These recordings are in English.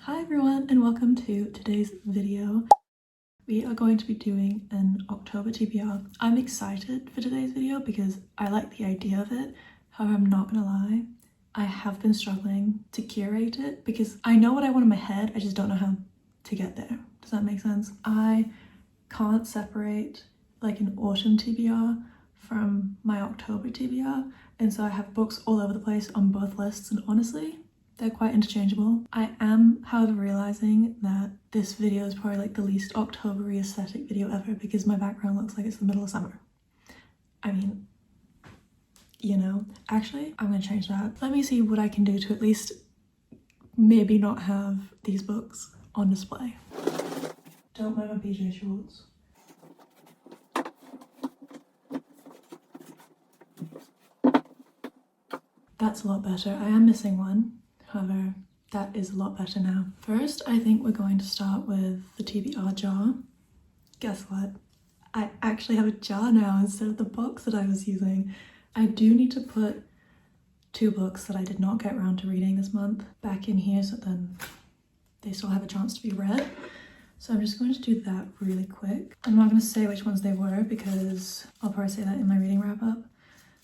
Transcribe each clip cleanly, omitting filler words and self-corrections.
Hi everyone and welcome to today's video. We are going to be doing an October TBR. I'm excited for today's video because I like the idea of it. However, I'm not gonna lie, I have been struggling to curate it because I know what I want in my head, I just don't know how to get there. Does that make sense? I can't separate like an autumn TBR from my October TBR, and so I have books all over the place on both lists, and honestly, they're quite interchangeable. I am, however, realizing that this video is probably like the least October-y aesthetic video ever because my background looks like it's the middle of summer. I mean, you know, actually, I'm gonna change that. Let me see what I can do to at least maybe not have these books on display. Don't wear my PJ shorts. That's a lot better. I am missing one. However, that is a lot better now. First, I think we're going to start with the TBR jar. Guess what? I actually have a jar now instead of the box that I was using. I do need to put 2 books that I did not get around to reading this month back in here so then they still have a chance to be read. So I'm just going to do that really quick. I'm not going to say which ones they were because I'll probably say that in my reading wrap up,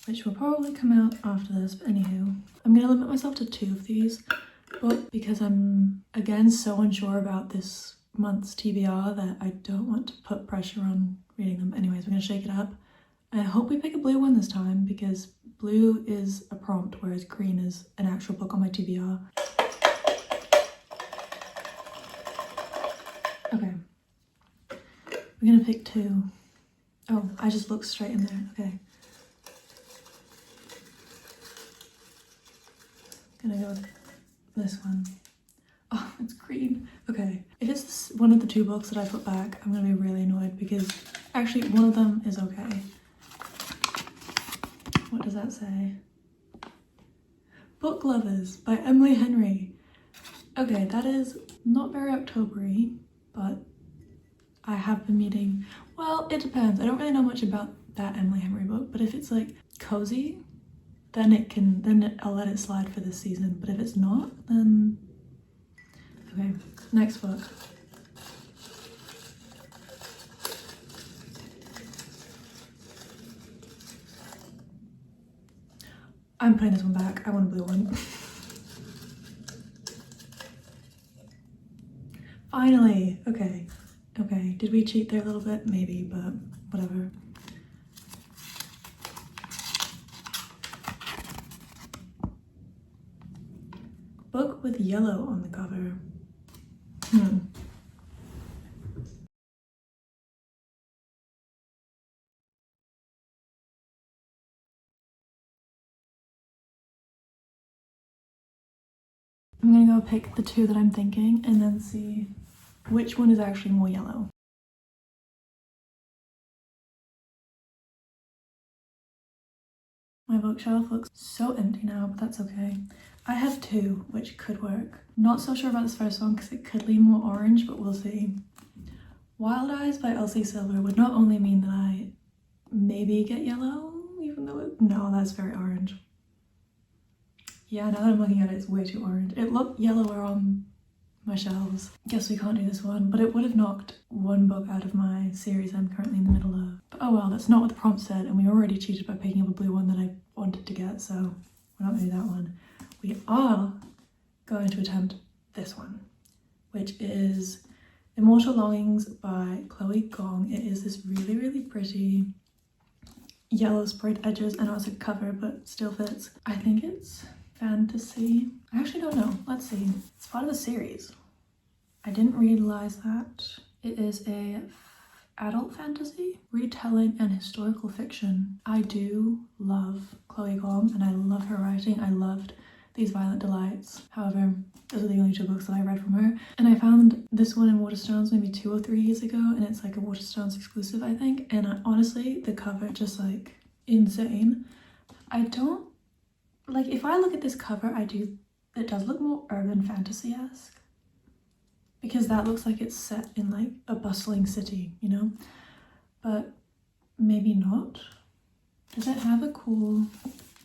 which will probably come out after this, but anywho. I'm gonna limit myself to 2 of these, but because I'm, again, so unsure about this month's TBR that I don't want to put pressure on reading them. Anyways, we're gonna shake it up. I hope we pick a blue one this time because blue is a prompt, whereas green is an actual book on my TBR. Okay. We're gonna pick 2. Oh, I just looked straight in there, okay. Gonna go with this one. Oh, it's green. Okay, if it's one of the 2 books that I put back, I'm gonna be really annoyed because actually one of them is okay. What does that say? Book Lovers by Emily Henry. Okay, that is not very October-y, but I have been meeting, well, it depends. I don't really know much about that Emily Henry book, but if it's like cozy, then I'll let it slide for this season. But if it's not, then okay. Next book. I'm putting this one back. I want a blue one. Finally. Okay. Okay. Did we cheat there a little bit? Maybe, but whatever. Book with yellow on the cover. I'm gonna go pick the 2 that I'm thinking and then see which one is actually more yellow. My bookshelf looks so empty now, but that's okay. I have 2, which could work. Not so sure about this first one because it could lean more orange, but we'll see. Wild Eyes by Elsie Silver would not only mean that I maybe get yellow, even though no, that's very orange. Yeah, now that I'm looking at it, it's way too orange. It looked yellower on my shelves. Guess we can't do this one, but it would have knocked 1 book out of my series I'm currently in the middle of. But oh well, that's not what the prompt said, and we already cheated by picking up a blue one that I wanted to get, so we're not gonna do that one. We are going to attempt this one, which is Immortal Longings by Chloe Gong. It is this really, really pretty yellow sprayed edges. I know it's a cover, but still fits. I think it's fantasy. I actually don't know. Let's see. It's part of a series. I didn't realize that. It is a adult fantasy, retelling, and historical fiction. I do love Chloe Gong and I love her writing. I loved These Violent Delights. However, those are the only 2 books that I read from her. And I found this one in Waterstones maybe 2 or 3 years ago, and it's like a Waterstones exclusive, I think. And honestly, the cover just like insane. I don't like, if I look at this cover, it does look more urban fantasy-esque because that looks like it's set in like a bustling city, you know, but maybe not. Does it have a cool,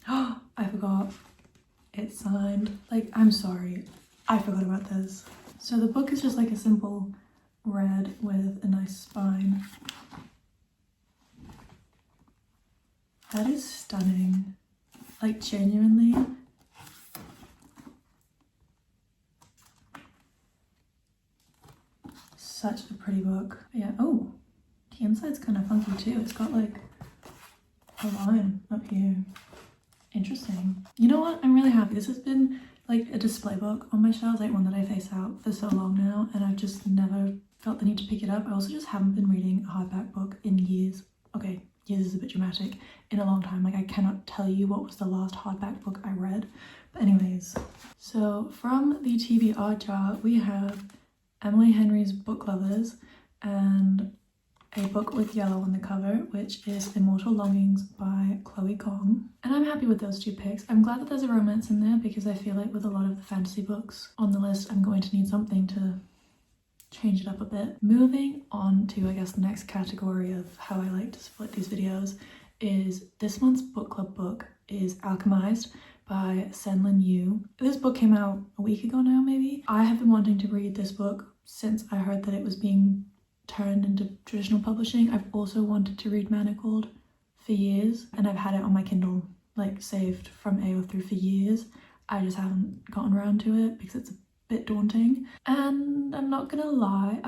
oh, I forgot, it's signed. Like, I'm sorry, I forgot about this. So the book is just like a simple red with a nice spine. That is stunning. Like genuinely. Such a pretty book. Yeah, oh, the inside's kind of funky too. It's got like a line up here. Interesting. You know what? I'm really happy. This has been like a display book on my shelves, like one that I face out for so long now, and I've just never felt the need to pick it up. I also just haven't been reading a hardback book in years. Okay, years is a bit dramatic. In a long time. Like I cannot tell you what was the last hardback book I read. But anyways, so from the TBR jar, we have Emily Henry's Book Lovers and a book with yellow on the cover, which is Immortal Longings by Chloe Kong. And I'm happy with those two picks. I'm glad that there's a romance in there because I feel like with a lot of the fantasy books on the list, I'm going to need something to change it up a bit. Moving on to, I guess, the next category of how I like to split these videos is this month's book club book is Alchemized by Senlin Yu. This book came out a week ago now, maybe. I have been wanting to read this book since I heard that it was being turned into traditional publishing. I've also wanted to read Manacled for years, and I've had it on my Kindle like saved from AO through for years. I just haven't gotten around to it because it's a bit daunting. And I'm not gonna lie,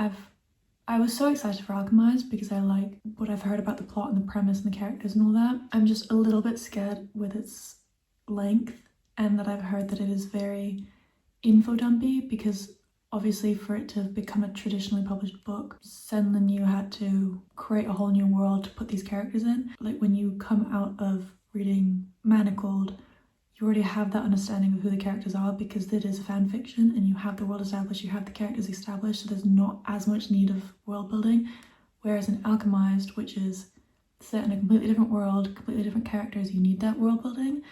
I was so excited for Alchemized because I like what I've heard about the plot and the premise and the characters and all that. I'm just a little bit scared with its length, and that I've heard that it is very info dumpy because obviously for it to become a traditionally published book, Senlin Yu had to create a whole new world to put these characters in. Like when you come out of reading Manacled, you already have that understanding of who the characters are because it is fan fiction and you have the world established, you have the characters established, so there's not as much need of world building. Whereas in Alchemized, which is set in a completely different world, completely different characters, you need that world building.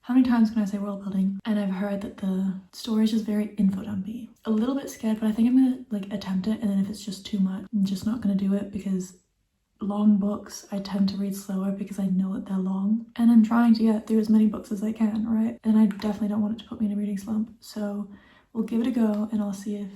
How many times can I say world building? And I've heard that the story is just very info dumpy. A little bit scared, but I think I'm gonna like attempt it, and then if it's just too much, I'm just not gonna do it because long books I tend to read slower because I know that they're long. And I'm trying to get through as many books as I can, right? And I definitely don't want it to put me in a reading slump. So we'll give it a go and I'll see if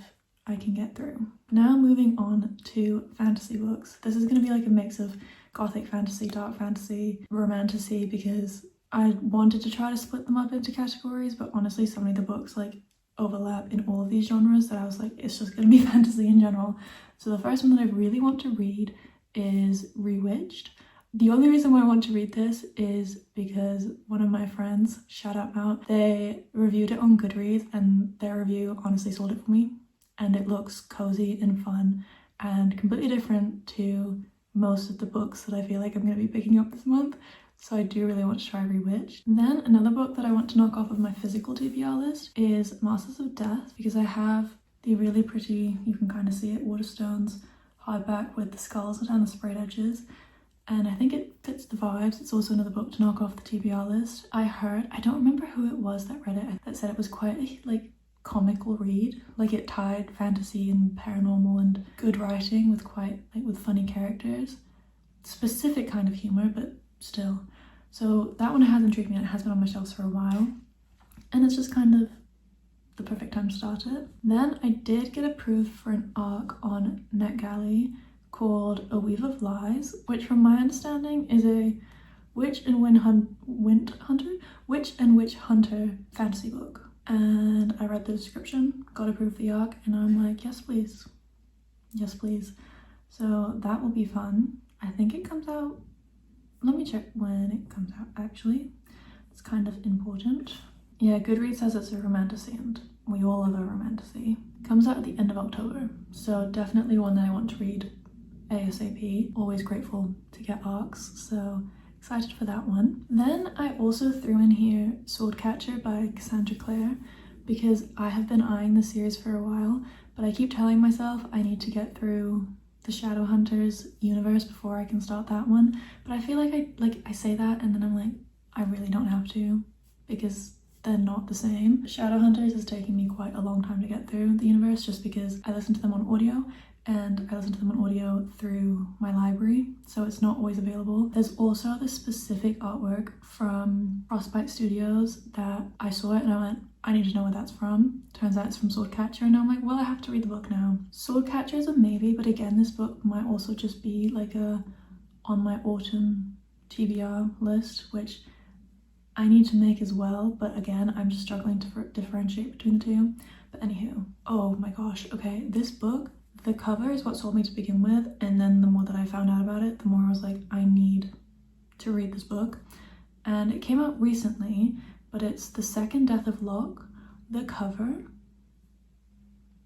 I can get through. Now moving on to fantasy books. This is gonna be like a mix of gothic fantasy, dark fantasy, romantasy, because I wanted to try to split them up into categories, but honestly so many of the books like overlap in all of these genres that I was like, it's just gonna be fantasy in general. So the first one that I really want to read is Rewitched. The only reason why I want to read this is because one of my friends, shout out Mount, they reviewed it on Goodreads and their review honestly sold it for me. And it looks cozy and fun and completely different to most of the books that I feel like I'm going to be picking up this month. So I do really want to try Rewitched. Then another book that I want to knock off of my physical TBR list is Masters of Death, because I have the really pretty, you can kind of see it, Waterstones hardback with the skulls down the sprayed edges. And I think it fits the vibes. It's also another book to knock off the TBR list. I heard, I don't remember who it was that read it, that said it was quite a like comical read. Like it tied fantasy and paranormal and good writing with quite like with funny characters. Specific kind of humor, but still. So that one has intrigued me and it has been on my shelves for a while. And it's just kind of the perfect time to start it. Then I did get approved for an ARC on NetGalley called A Weave of Lies, which from my understanding is a witch and witch hunter fantasy book. And I read the description, got approved for the ARC, and I'm like, yes please, yes please. So that will be fun. I think it comes out, let me check when it comes out actually. It's kind of important. Yeah, Goodreads says it's a romantasy and we all love a romantasy. It comes out at the end of October, so definitely one that I want to read ASAP. Always grateful to get ARCs, so excited for that one. Then I also threw in here Swordcatcher by Cassandra Clare because I have been eyeing the series for a while, but I keep telling myself I need to get through the Shadowhunters universe before I can start that one. But I feel like I say that and then I'm like, I really don't have to because they're not the same. Shadowhunters is taking me quite a long time to get through the universe just because I listen to them on audio and I listen to them on audio through my library, so it's not always available. There's also this specific artwork from Frostbite Studios that I saw it and I went, I need to know where that's from. Turns out it's from Swordcatcher, and I'm like, well, I have to read the book now. Swordcatcher is a maybe, but again, this book might also just be like a on my autumn TBR list, which I need to make as well, but again, I'm just struggling to differentiate between the two. But anywho, oh my gosh, okay, this book, the cover is what sold me to begin with, and then the more that I found out about it, the more I was like, I need to read this book. And it came out recently, but it's The Second Death of Locke. The cover,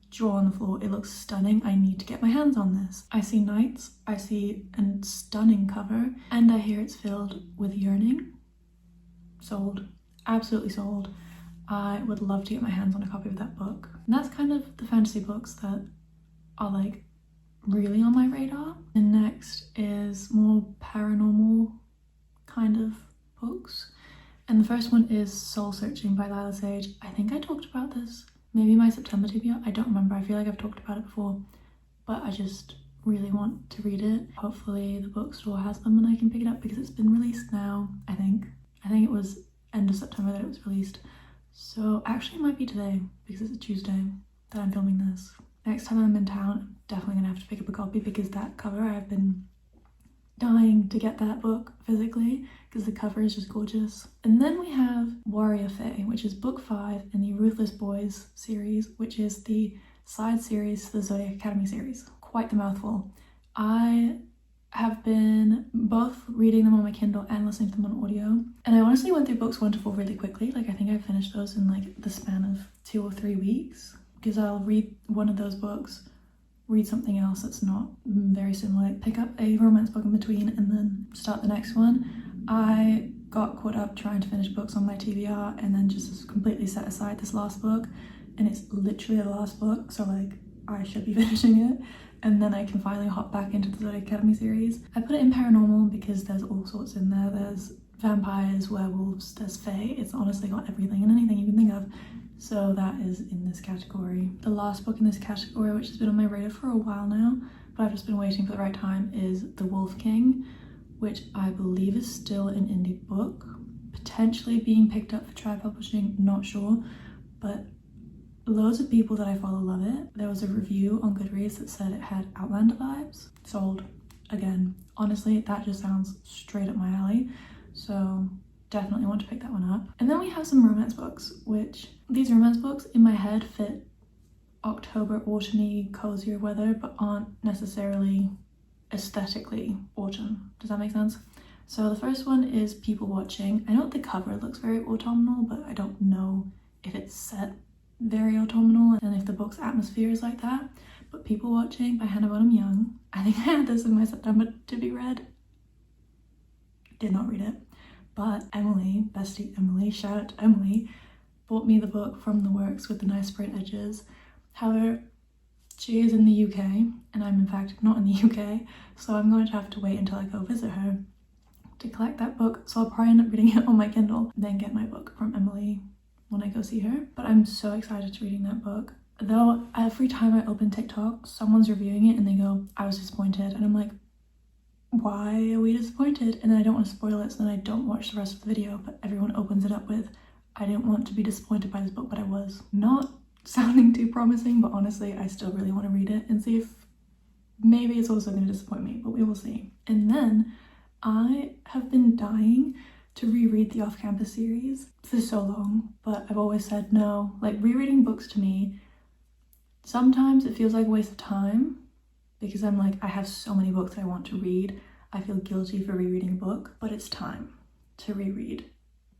jaw on the floor, it looks stunning. I need to get my hands on this. I see knights, I see a stunning cover, and I hear it's filled with yearning. Sold. Absolutely sold. I would love to get my hands on a copy of that book. And that's kind of the fantasy books that are like really on my radar. And next is more paranormal kind of books. And the first one is Soul Searching by Lila Sage. I think I talked about this maybe my September TBR. I don't remember. I feel like I've talked about it before, but I just really want to read it. Hopefully the bookstore has them and I can pick it up because it's been released now, I think it was end of September that it was released. So actually it might be today because it's a Tuesday that I'm filming this. Next time I'm in town, I'm definitely gonna have to pick up a copy because that cover, I've been dying to get that book physically because the cover is just gorgeous. And then we have Warrior Fae, which is book 5 in the Ruthless Boys series, which is the side series to the Zodiac Academy series. Quite the mouthful. I have been both reading them on my Kindle and listening to them on audio. And I honestly went through books 1 to 4 really quickly. Like I think I finished those in like the span of 2 or 3 weeks because I'll read one of those books, read something else that's not very similar, pick up a romance book in between and then start the next one. I got caught up trying to finish books on my TBR and then just completely set aside this last book, and it's literally the last book, so like I should be finishing it and then I can finally hop back into the Zodiac Academy series. I put it in paranormal because there's all sorts in there. There's vampires, werewolves, there's fae. It's honestly got everything and anything you can think of. So that is in this category. The last book in this category, which has been on my radar for a while now, but I've just been waiting for the right time, is The Wolf King, which I believe is still an indie book, potentially being picked up for Tribe Publishing, not sure, but loads of people that I follow love it. There was a review on Goodreads that said it had Outlander vibes. Sold. Again, honestly, that just sounds straight up my alley, so definitely want to pick that one up. And then we have some romance books, which these romance books in my head fit October, autumny, cozier weather, but aren't necessarily aesthetically autumn. Does that make sense? So the first one is People Watching. I know the cover looks very autumnal, but I don't know if it's set very autumnal and if the book's atmosphere is like that. But People Watching by Hannah Bonham Young. I think I had this in my September to be read. Did not read it. But Emily, bestie Emily, shout out to Emily, bought me the book from the works with the nice sprayed edges. However, she is in the UK and I'm in fact not in the UK, so I'm going to have to wait until I go visit her to collect that book. So I'll probably end up reading it on my Kindle, then get my book from Emily when I go see her. But I'm so excited to reading that book. Though every time I open TikTok, someone's reviewing it and they go, I was disappointed. And I'm like, why are we disappointed? And then I don't want to spoil it, so then I don't watch the rest of the video, but everyone opens it up with, I didn't want to be disappointed by this book, but I was. Not sounding too promising, but honestly, I still really want to read it and see if maybe it's also going to disappoint me, but we will see. And then I have been dying to reread the Off-Campus series for so long, but I've always said no. Like, rereading books to me, sometimes it feels like a waste of time because I'm like, I have so many books that I want to read. I feel guilty for rereading a book, but it's time to reread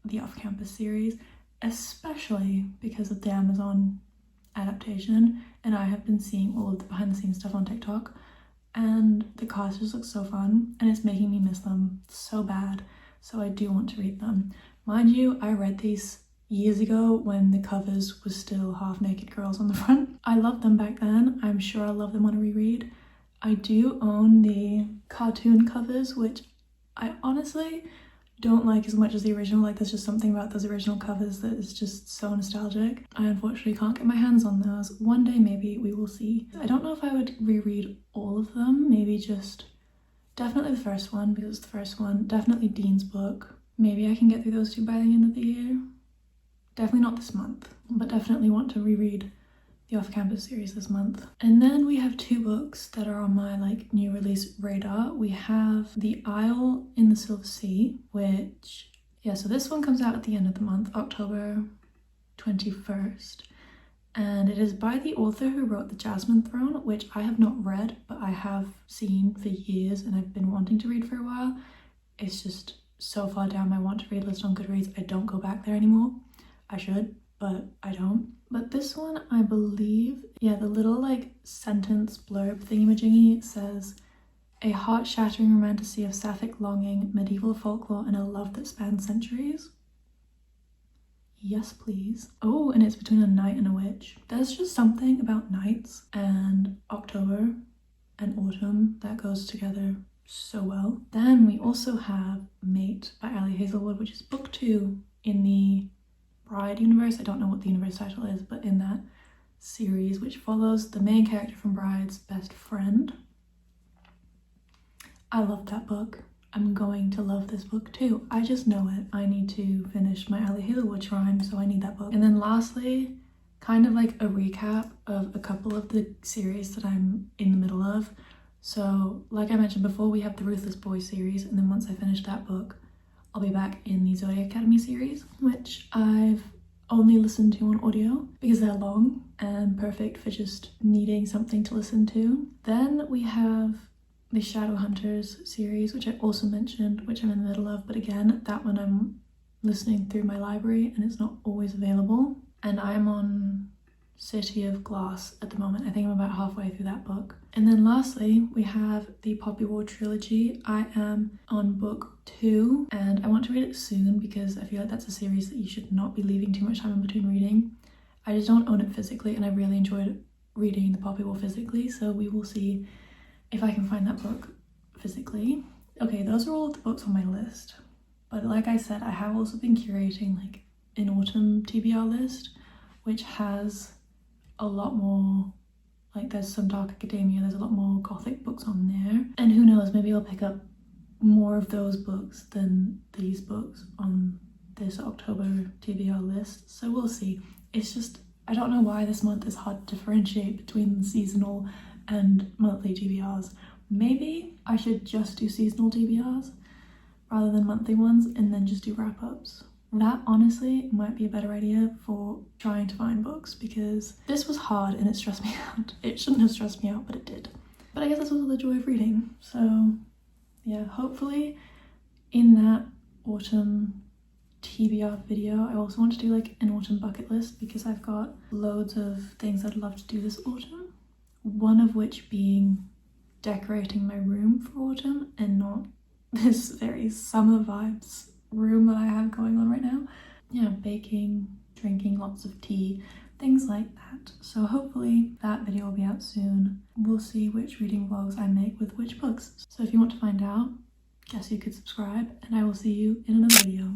the Off-Campus series, especially because of the Amazon adaptation, and I have been seeing all of the behind the scenes stuff on TikTok, and the cast just looks so fun, and it's making me miss them so bad, so I do want to read them. Mind you, I read these years ago when the covers was still half-naked girls on the front. I loved them back then. I'm sure I'll love them on a reread. I do own the cartoon covers, which I honestly don't like as much as the original. Like, there's just something about those original covers that is just so nostalgic. I unfortunately can't get my hands on those. One day maybe, we will see. I don't know if I would reread all of them, maybe just definitely the first one because it's the first one, definitely Dean's book. Maybe I can get through those two by the end of the year. Definitely not this month, but definitely want to reread the off-campus series this month. And then we have 2 books that are on my like new release radar. We have The Isle in the Silver Sea, which, yeah, so this one comes out at the end of the month, October 21st. And it is by the author who wrote The Jasmine Throne, which I have not read, but I have seen for years and I've been wanting to read for a while. It's just so far down my want to read list on Goodreads, I don't go back there anymore. I should, but I don't. But this one, I believe, yeah, the little like sentence blurb thingy-majiggy says, a heart-shattering romantasy of sapphic longing, medieval folklore, and a love that spans centuries. Yes, please. Oh, and it's between a knight and a witch. There's just something about knights and October and autumn that goes together so well. Then we also have Mate by Ali Hazelwood, which is book 2 in the Bride universe. I don't know what the universe title is, but in that series, which follows the main character from Bride's best friend. I love that book. I'm going to love this book too. I just know it. I need to finish my Ali Hazelwood shrine, so I need that book. And then lastly, kind of like a recap of a couple of the series that I'm in the middle of. So like I mentioned before, we have the Ruthless Boy series, and then once I finish that book, I'll be back in the Zodiac Academy series, which I've only listened to on audio because they're long and perfect for just needing something to listen to. Then we have the Shadowhunters series, which I also mentioned, which I'm in the middle of, but again, that one I'm listening through my library and it's not always available. And I'm on City of Glass at the moment. I think I'm about halfway through that book. And then lastly, we have the Poppy War trilogy. I am on book 2 and I want to read it soon because I feel like that's a series that you should not be leaving too much time in between reading. I just don't own it physically and I really enjoyed reading the Poppy War physically, so we will see if I can find that book physically. Okay, those are all of the books on my list. But like I said, I have also been curating like an autumn TBR list, which has a lot more, like there's some dark academia, there's a lot more gothic books on there. And who knows, maybe I'll pick up more of those books than these books on this October TBR list. So we'll see. It's just, I don't know why this month is hard to differentiate between seasonal and monthly TBRs. Maybe I should just do seasonal TBRs rather than monthly ones and then just do wrap-ups. That honestly might be a better idea for trying to find books because this was hard and it stressed me out. It shouldn't have stressed me out, but it did. But I guess that's also the joy of reading. So yeah, hopefully in that autumn TBR video, I also want to do like an autumn bucket list because I've got loads of things I'd love to do this autumn. One of which being decorating my room for autumn and not this very summer vibes room that I have going on right now. Yeah, baking, drinking lots of tea, things like that. So hopefully that video will be out soon. We'll see which reading vlogs I make with which books. So if you want to find out, guess you could subscribe and I will see you in another video.